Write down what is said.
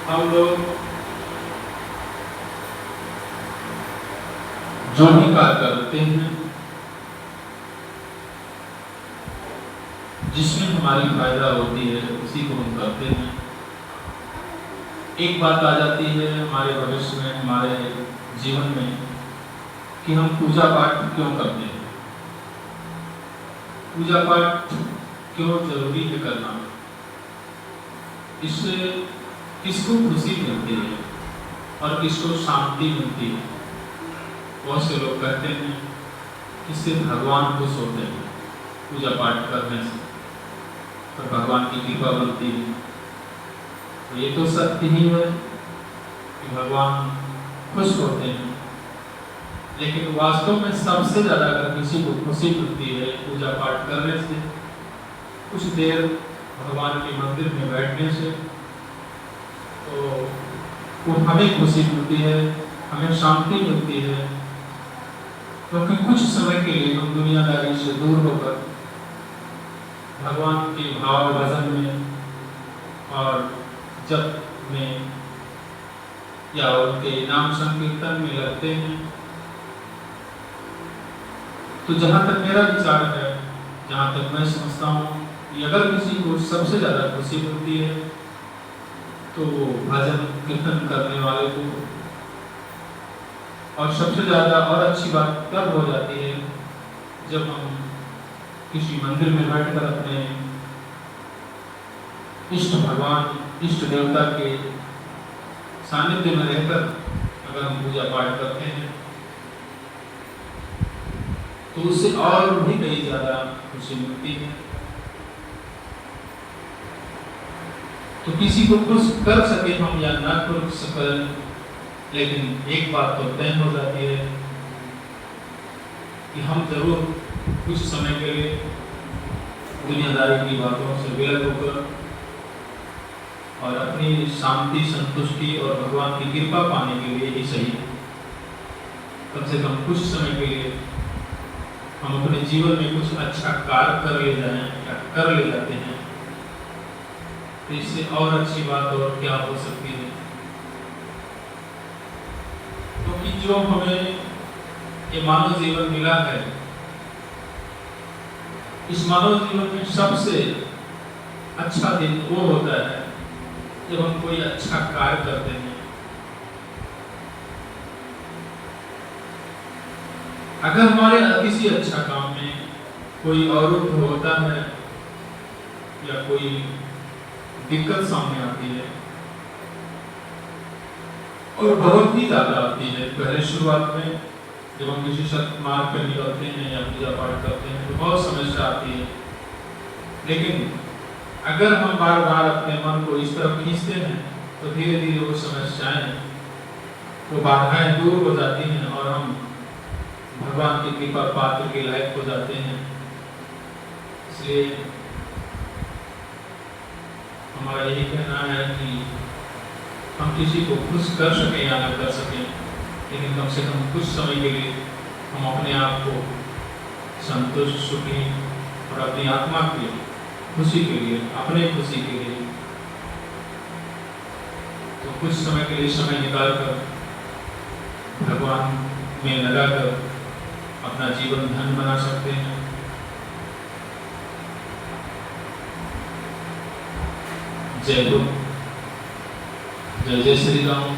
हम लोग जो भी कार्य करते हैं जिसमें हमारी फायदा होती है उसी को हम करते हैं। एक बात आ जाती है हमारे भविष्य में, हमारे जीवन में, कि हम पूजा पाठ क्यों करते हैं, पूजा पाठ क्यों जरूरी है करना, इससे किसको खुशी मिलती है और किसको शांति मिलती है। बहुत से लोग कहते हैं इससे भगवान खुश होते हैं पूजा पाठ करने से, और भगवान की कृपा बनती है। तो ये तो सत्य ही है कि भगवान खुश होते हैं, लेकिन वास्तव में सबसे ज़्यादा अगर किसी को खुशी मिलती है पूजा पाठ करने से, कुछ देर भगवान के मंदिर में बैठने से, तो वो हमें खुशी मिलती है, हमें शांति मिलती है। क्योंकि कुछ समय के लिए हम दुनियादारी से दूर होकर भगवान के भाव भजन में और जप में या उनके नाम संकीर्तन में लगते हैं। तो जहाँ तक मेरा विचार है, जहाँ तक मैं समझता हूँ कि अगर किसी को सबसे ज़्यादा खुशी मिलती है तो वो भजन कीर्तन करने वाले को, और सबसे ज़्यादा और अच्छी बात तब हो जाती है जब हम किसी मंदिर में बैठकर अपने इष्ट भगवान, इष्ट देवता के सानिध्य में रहकर अगर हम पूजा पाठ करते हैं तो उससे और भी कई ज़्यादा खुशी मिलती है। तो किसी को खुश कर सके हम या ना कर सके, लेकिन एक बात तो तय हो जाती है कि हम जरूर कुछ समय के लिए दुनियादारी की बातों से विलग होकर और अपनी शांति, संतुष्टि और भगवान की कृपा पाने के लिए ही सही, कम से कम कुछ समय के लिए हम अपने जीवन में कुछ अच्छा कार्य कर ले जाएं या कर ले जाते हैं। तो इससे और अच्छी बात और क्या हो सकती है। क्योंकि जो हमें ये मानव जीवन मिला है, इस मानव जीवन में सबसे अच्छा दिन वो होता है जब हम कोई अच्छा कार्य करते हैं। अगर हमारे किसी अच्छा काम में कोई अवरुद्ध होता है या कोई दिक्कत सामने आती है, और बहुत ही ज्यादा आती है, पहले शुरुआत में जब हम किसी सत्य मार्ग पर निकलते हैं या पूजा पाठ करते हैं तो बहुत समस्या आती है। लेकिन अगर हम बार बार अपने मन को इस तरफ खींचते हैं तो धीरे धीरे वो समस्याएं, वो बाधाएं दूर हो जाती हैं और हम भगवान की कृपा पात्र के लायक हो जाते हैं। इसलिए हमारा यही कहना है कि हम किसी को खुश कर सकें या न कर सकें, लेकिन कम से कम कुछ समय के लिए हम अपने आप को संतुष्ट, सुखी और अपनी आत्मा की खुशी के लिए, अपने खुशी के लिए, तो कुछ समय के लिए समय निकालकर भगवान में लगाकर अपना जीवन धन्य बना सकते हैं। जय गुरु, जय जय श्री राम।